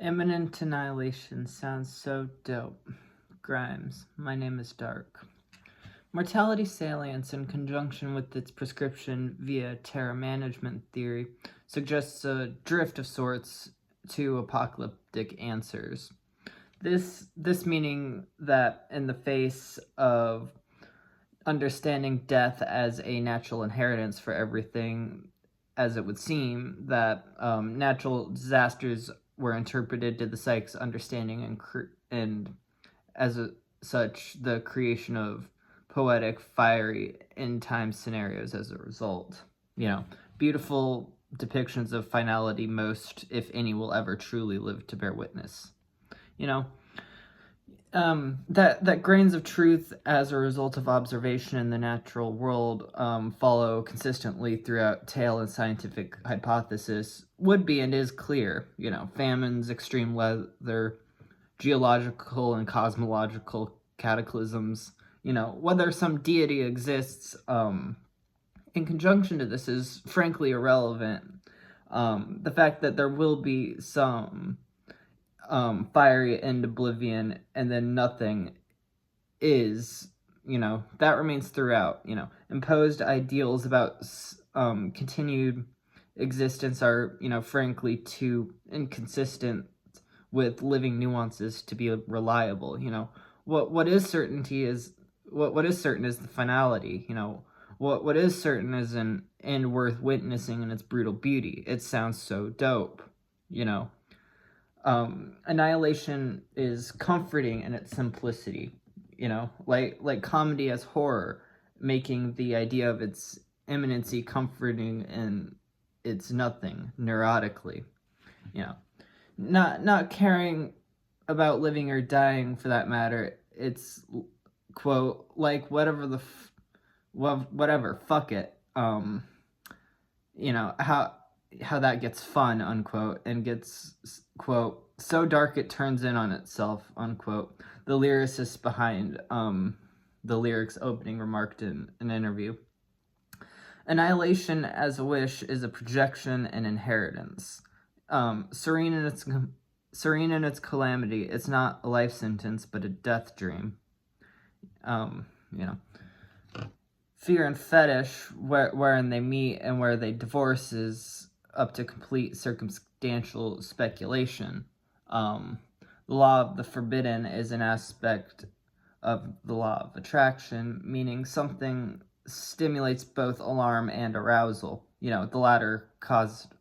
Imminent annihilation sounds so dope. Grimes, my name is Dark. Mortality salience, in conjunction with its prescription via terror management theory, suggests a drift of sorts to apocalyptic answers. This meaning that in the face of understanding death as a natural inheritance for everything, as it would seem, that natural disasters were interpreted to the psyche's understanding and as such, the creation of poetic, fiery, end-time scenarios as a result. Beautiful depictions of finality most, if any, will ever truly live to bear witness. That grains of truth as a result of observation in the natural world follow consistently throughout tale and scientific hypothesis would be and is clear. Famines, extreme weather, geological and cosmological cataclysms, whether some deity exists in conjunction to this is frankly irrelevant. The fact that there will be some fiery end oblivion and then nothing is, that remains throughout. Imposed ideals about continued existence are, frankly too inconsistent with living nuances to be reliable. What is certainty is what is certain is the finality. What is certain is an end worth witnessing in its brutal beauty. It sounds so dope. Annihilation is comforting in its simplicity. Like comedy as horror, making the idea of its imminency comforting in its nothing neurotically. Not caring about living or dying for that matter. It's quote like whatever fuck it. How that gets fun, unquote, and gets, quote, so dark it turns in on itself, unquote. The lyricist behind the lyrics opening remarked in an interview. Annihilation as a wish is a projection and inheritance. Serene in its calamity, it's not a life sentence, but a death dream. Fear and fetish, wherein they meet and where they divorce, is up to complete circumstantial speculation. The law of the forbidden is an aspect of the law of attraction, meaning something stimulates both alarm and arousal, the latter caused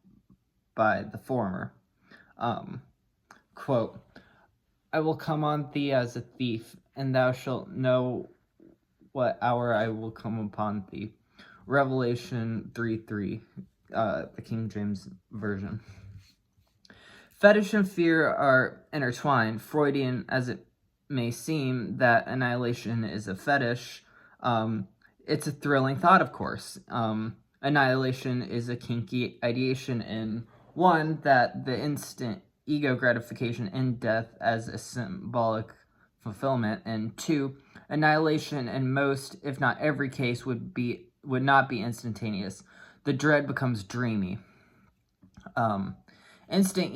by the former. Quote, I will come on thee as a thief, and thou shalt know what hour I will come upon thee. Revelation 3:3, the King James Version. Fetish and fear are intertwined. Freudian as it may seem that annihilation is a fetish, it's a thrilling thought, of course. Annihilation is a kinky ideation in one, that the instant ego gratification in death as a symbolic fulfillment, and two, annihilation in most, if not every case, would not be instantaneous. The dread becomes dreamy. Instant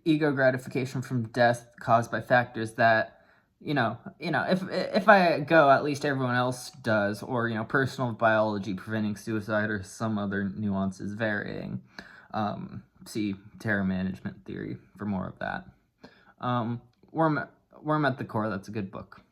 ego gratification from death caused by factors that, if I go, at least everyone else does, or, personal biology preventing suicide or some other nuances varying. See terror management theory for more of that. Worm at the Core, that's a good book.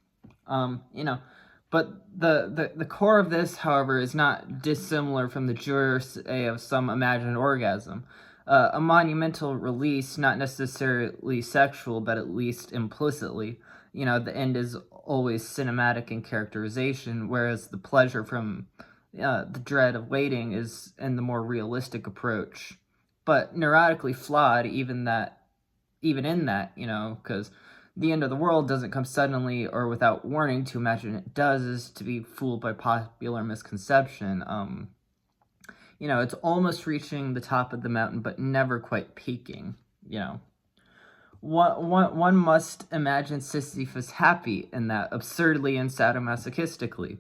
But the core of this, however, is not dissimilar from the joy, say, of some imagined orgasm. A monumental release, not necessarily sexual, but at least implicitly. The end is always cinematic in characterization, whereas the pleasure from the dread of waiting is in the more realistic approach. But neurotically flawed, even in that, because the end of the world doesn't come suddenly or without warning. To imagine it does is to be fooled by popular misconception. It's almost reaching the top of the mountain, but never quite peaking. One must imagine Sisyphus happy in that, absurdly and sadomasochistically.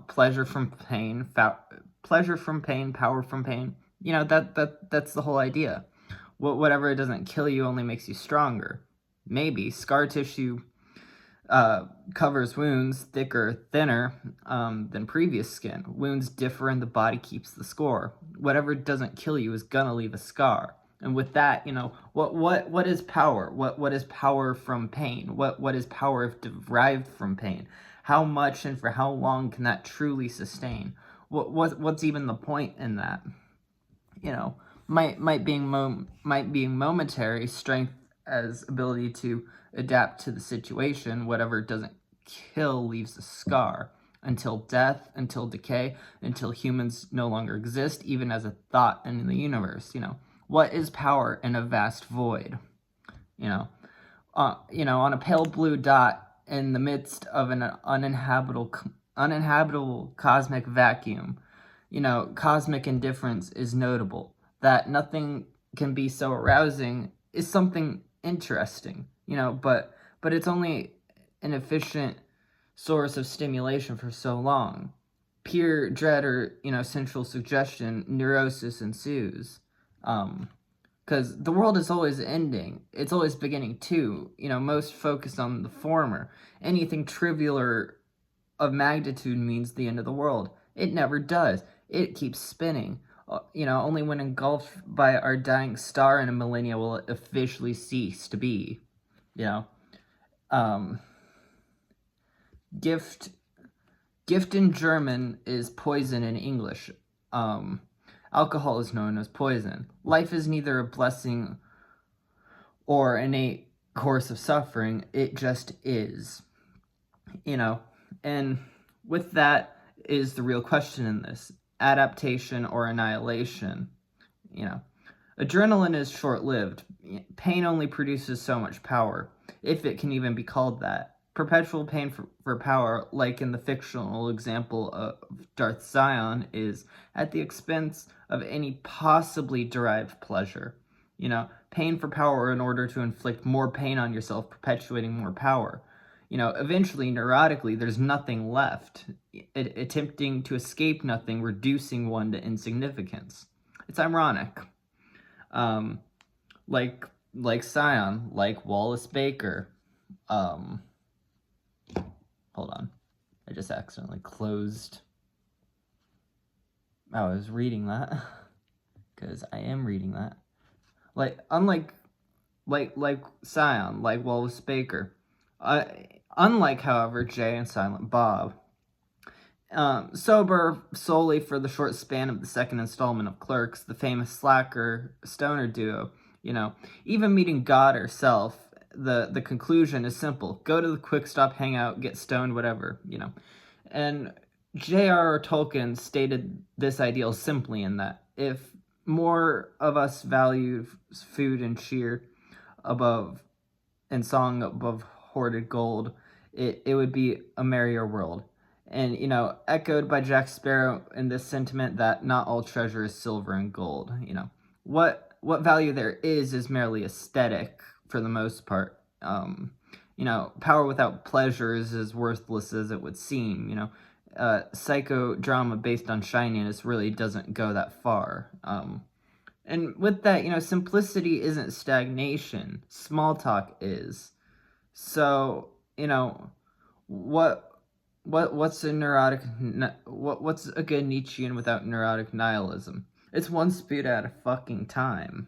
Pleasure from pain, power from pain. That's the whole idea. Whatever it doesn't kill you only makes you stronger. Maybe. Scar tissue covers wounds thicker, thinner than previous skin. Wounds differ and the body keeps the score. Whatever doesn't kill you is gonna leave a scar. And with that, what is power? What is power from pain? What is power if derived from pain? How much and for how long can that truly sustain? What's even the point in that? Might being momentary strength as ability to adapt to the situation. Whatever doesn't kill leaves a scar until death, until decay, until humans no longer exist, even as a thought in the universe. What is power in a vast void? On a pale blue dot in the midst of an uninhabitable cosmic vacuum, cosmic indifference is notable. That nothing can be so arousing is something interesting, but it's only an efficient source of stimulation for so long. Pure dread or, central suggestion, neurosis ensues. Because the world is always ending. It's always beginning too. Most focused on the former. Anything trivial or of magnitude means the end of the world. It never does. It keeps spinning. Only when engulfed by our dying star in a millennia will it officially cease to be. Gift in German is poison in English. Alcohol is known as poison. Life is neither a blessing or innate course of suffering. It just is. And with that is the real question in this. Adaptation or annihilation. Adrenaline is short-lived. Pain only produces so much power, if it can even be called that. Perpetual pain for power, like in the fictional example of Darth Zion, is at the expense of any possibly derived pleasure. Pain for power in order to inflict more pain on yourself, perpetuating more power. Eventually, neurotically, there's nothing left. Attempting to escape nothing, reducing one to insignificance. It's ironic. Like Zion, like Wallace Baker. Hold on. I just accidentally closed. I was reading that. Because I am reading that. Unlike Zion, like Wallace Baker. Unlike, however, Jay and Silent Bob. Sober solely for the short span of the second installment of Clerks, the famous slacker stoner duo, even meeting God herself, the conclusion is simple. Go to the quick stop, hang out, get stoned, whatever, And J.R.R. Tolkien stated this ideal simply in that if more of us valued food and cheer and song above hoarded gold, it would be a merrier world. And, echoed by Jack Sparrow in this sentiment that not all treasure is silver and gold. What value there is merely aesthetic for the most part. Power without pleasure is as worthless as it would seem. Psychodrama based on shininess really doesn't go that far. And with that, simplicity isn't stagnation. Small talk is. So, what's a neurotic? What's a good Nietzschean without neurotic nihilism? It's one spewed at a fucking time.